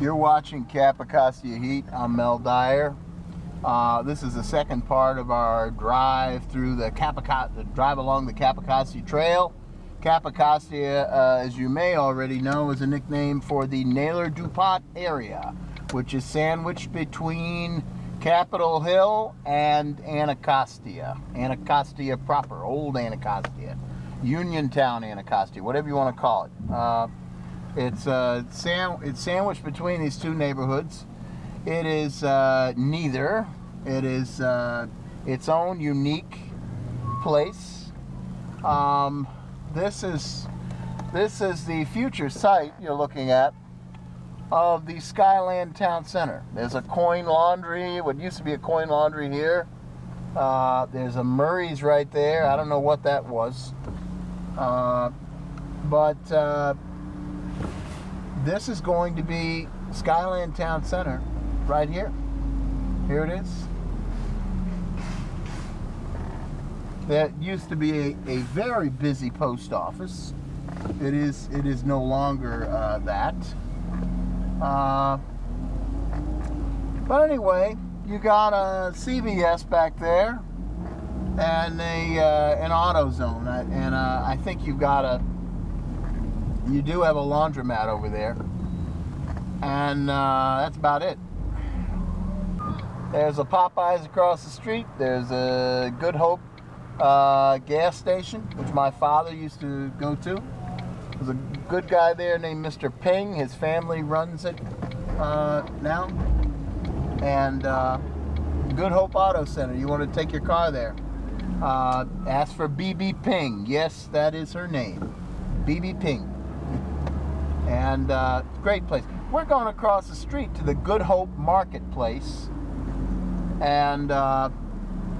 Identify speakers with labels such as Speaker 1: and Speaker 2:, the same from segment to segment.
Speaker 1: You're watching CAPICOSTIA Heat. I'm Mel Dyer. This is the second part of our drive through the drive along the Capicostia Trail. Capicostia, as you may already know, is a nickname for the Naylor-Dupont area, which is sandwiched between Capitol Hill and Anacostia. Anacostia proper, old Anacostia, Uniontown Anacostia, whatever you want to call it. It's sandwiched between these two neighborhoods. It is neither. It is its own unique place. This is the future site you're looking at of the Skyland Town Center. There's a coin laundry, what used to be a coin laundry here. There's a Murray's right there. I don't know what that was. But this is going to be Skyland Town Center right here. Here it is. That used to be a very busy post office. It is no longer that. But anyway, you got a CVS back there and an AutoZone, and I think you do have a laundromat over there, and that's about it. There's a Popeyes across the street. There's a Good Hope gas station, which my father used to go to. There's a good guy there named Mr. Ping. His family runs it now. And Good Hope Auto Center. You want to take your car there. Ask for BB Ping. Yes, that is her name. BB Ping. And great place. We're going across the street to the Good Hope Marketplace. And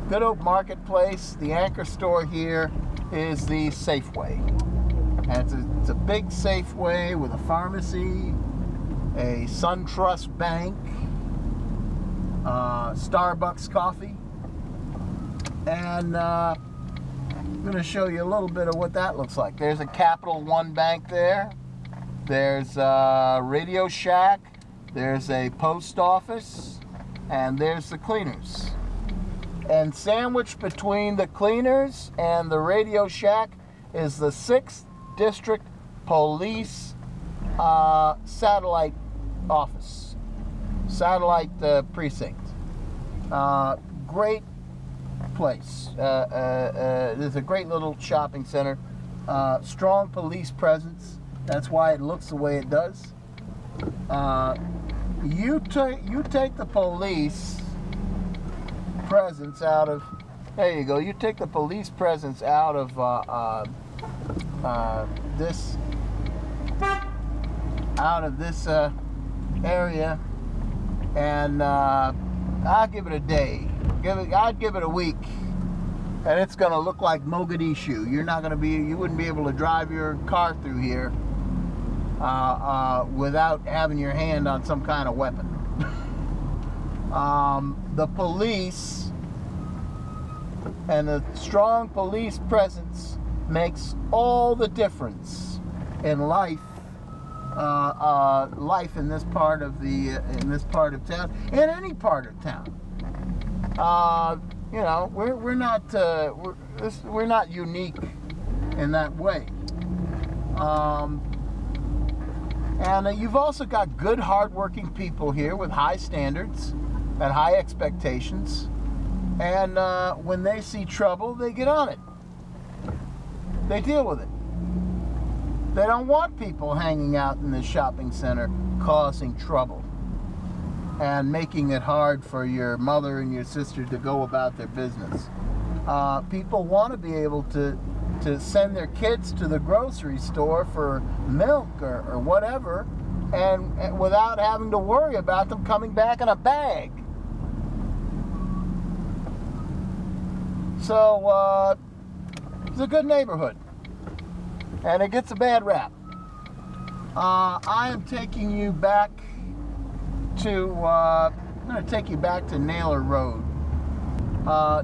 Speaker 1: Good Hope Marketplace, the anchor store here is the Safeway. And it's a big Safeway with a pharmacy, a SunTrust Bank, Starbucks coffee. And I'm going to show you a little bit of what that looks like. There's a Capital One Bank there. There's a Radio Shack. There's a post office. And there's the cleaners. And sandwiched between the cleaners and the Radio Shack is the 6th District Police satellite office. Satellite precinct. Great place. There's a great little shopping center. Strong police presence. That's why it looks the way it does. You take the police presence out of. There you go. You take the police presence out of this area, and I'll give it a day. I'd give it a week, and it's going to look like Mogadishu. You wouldn't be able to drive your car through here without having your hand on some kind of weapon. The police and the strong police presence makes all the difference in life. Life in this part of town, in any part of town. We're not unique in that way. And you've also got good, hardworking people here with high standards and high expectations. And when they see trouble, they get on it. They deal with it. They don't want people hanging out in the shopping center causing trouble and making it hard for your mother and your sister to go about their business. People want to be able to send their kids to the grocery store for milk or whatever, and without having to worry about them coming back in a bag. So it's a good neighborhood, and it gets a bad rap. I am taking you back to I'm going to take you back to Naylor Road.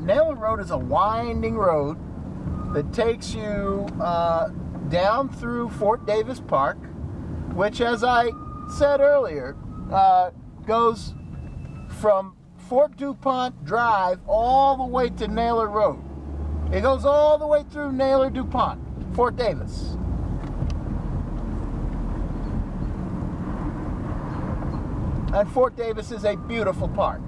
Speaker 1: Naylor Road is a winding road that takes you down through Fort Davis Park, which, as I said earlier, goes from Fort DuPont Drive all the way to Naylor Road. It goes all the way through Naylor-Dupont, Fort Davis. And Fort Davis is a beautiful park.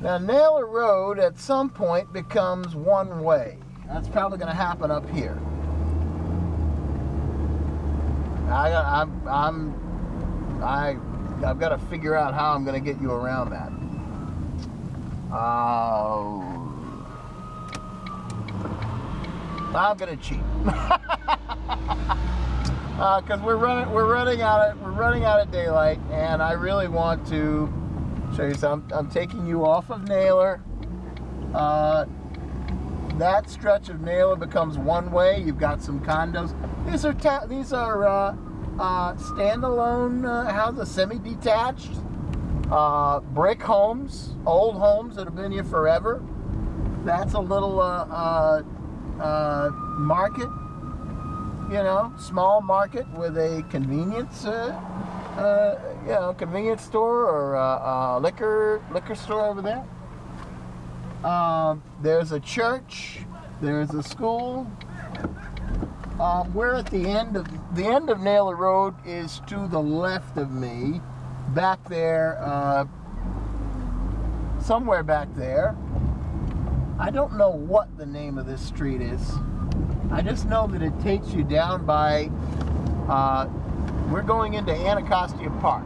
Speaker 1: Now, Naylor Road at some point becomes one way. That's probably going to happen up here. I've got to figure out how I'm going to get you around that. I'm going to cheat. Because we're running out of daylight, and I really want to show you something. I'm taking you off of Naylor. That stretch of Naylor becomes one way. You've got some condos. These are standalone houses, semi-detached, brick homes, old homes that have been here forever. That's a little market. You know, small market with a convenience, convenience store or liquor store over there. There's a church. There's a school. We're at the end of Naylor Road is to the left of me, back there, somewhere back there. I don't know what the name of this street is. I just know that it takes you down by, we're going into Anacostia Park.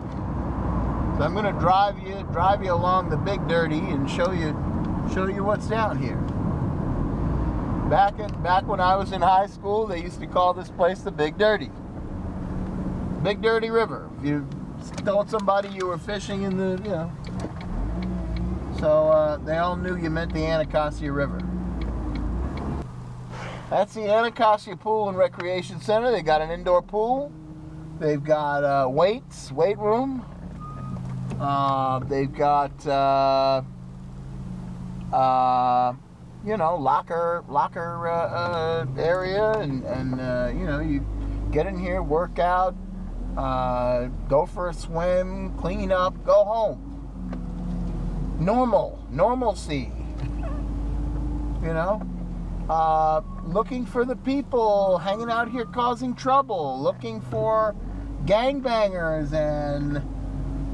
Speaker 1: So I'm going to drive you along the Big Dirty and show you what's down here. Back when I was in high school, they used to call this place the Big Dirty. Big Dirty River. If you told somebody you were fishing in the, you know. So they all knew you meant the Anacostia River. That's the Anacostia Pool and Recreation Center. They got an indoor pool. They've got weight room. They've got locker area, and you get in here, work out, go for a swim, clean up, go home. Normalcy. Looking for the people hanging out here causing trouble, looking for gangbangers and,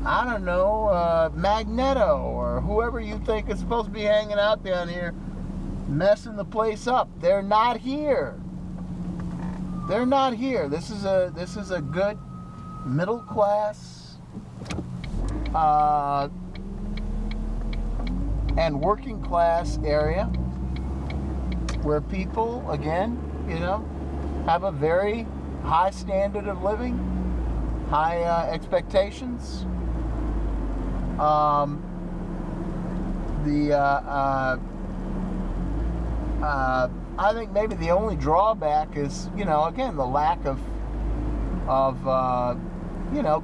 Speaker 1: I don't know, Magneto or whoever you think is supposed to be hanging out down here messing the place up. They're not here. They're not here. This is a good middle class and working class area where people, again, have a very high standard of living, high expectations. I think maybe the only drawback is, again, the lack of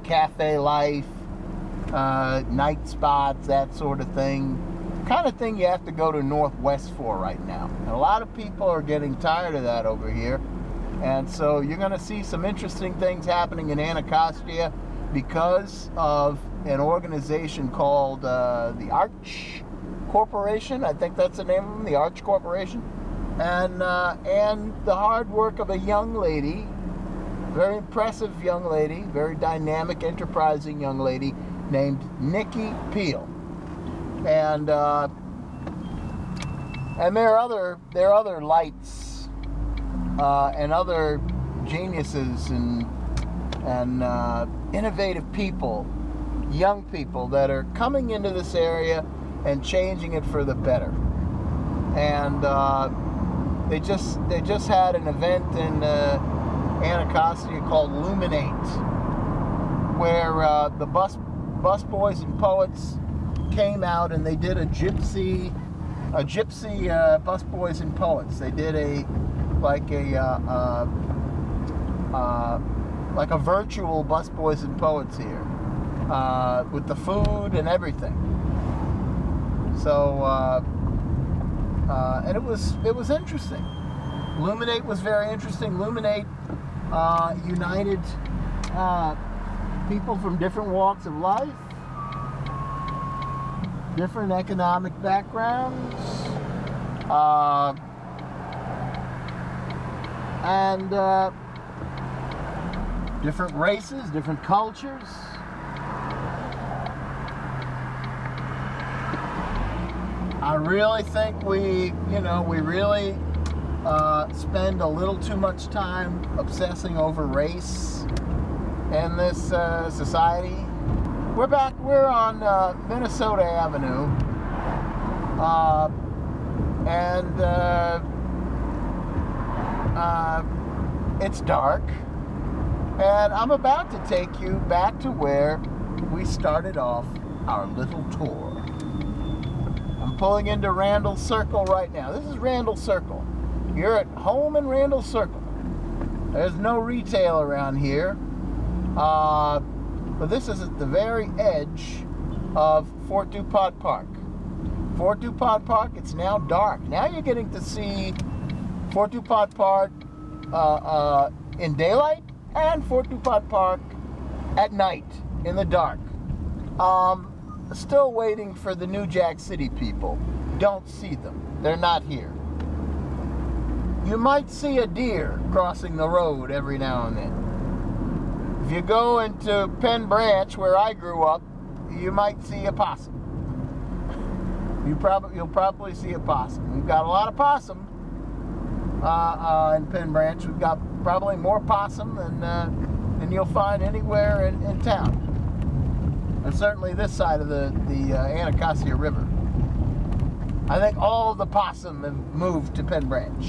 Speaker 1: cafe life, night spots, that sort of thing. Kind of thing you have to go to Northwest for right now. And a lot of people are getting tired of that over here. And so you're going to see some interesting things happening in Anacostia because of an organization called the Arch Corporation. I think that's the name of them, the Arch Corporation. And the hard work of a young lady, very impressive young lady, very dynamic, enterprising young lady named Nikki Peel. And there are other lights and other geniuses and innovative people, young people that are coming into this area and changing it for the better. And they just had an event in Anacostia called Luminate, where the bus boys and poets came out and they did a gypsy bus boys and poets. They did a virtual bus boys and poets here, with the food and everything. So and it was interesting. Luminate was very interesting. Luminate united people from different walks of life, different economic backgrounds, and different races, different cultures. I really think we really spend a little too much time obsessing over race in this society. We're on Minnesota Avenue, and it's dark, and I'm about to take you back to where we started off our little tour. I'm pulling into Randall Circle right now. This is Randall Circle. You're at home in Randall Circle. There's no retail around here. But this is at the very edge of Fort DuPont Park. Fort DuPont Park, it's now dark. Now you're getting to see Fort DuPont Park in daylight and Fort DuPont Park at night in the dark. Still waiting for the New Jack City people. Don't see them. They're not here. You might see a deer crossing the road every now and then. If you go into Penn Branch, where I grew up, you might see a possum. You'll probably see a possum. We've got a lot of possum in Penn Branch. We've got probably more possum than you'll find anywhere in town. And certainly this side of the Anacostia River. I think all of the possum have moved to Penn Branch.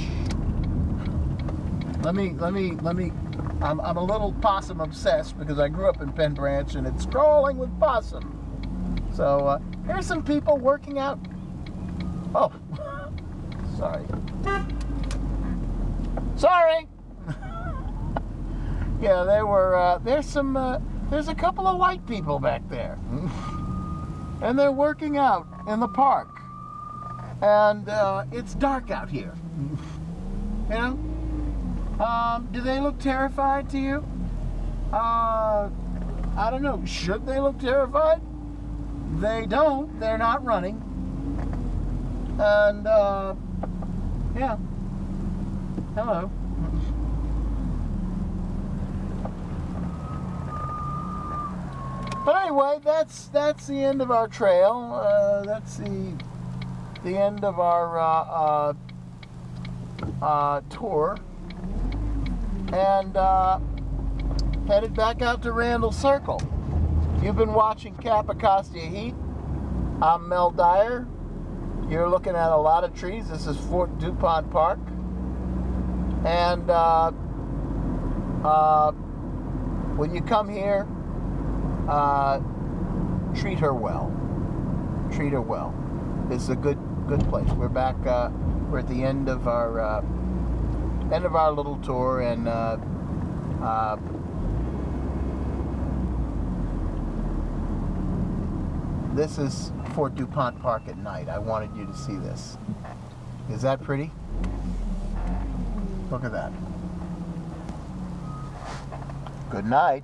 Speaker 1: I'm a little possum obsessed because I grew up in Penn Branch and it's crawling with possum. So here's some people working out. Oh, sorry. Sorry. Yeah, there's a couple of white people back there. And they're working out in the park. And it's dark out here. You know? Do they look terrified to you? I don't know. Should they look terrified? They don't. They're not running. And, yeah. Hello. But anyway, that's the end of our trail. That's the end of our tour. And headed back out to Randall Circle. You've been watching CAPICOSTIA Heat. I'm Mel Dyer. You're looking at a lot of trees. This is Fort DuPont Park. And when you come here, treat her well. Treat her well. It's a good place. We're back. We're at the end of our little tour, and this is Fort DuPont Park at night. I wanted you to see this. Is that pretty? Look at that. Good night.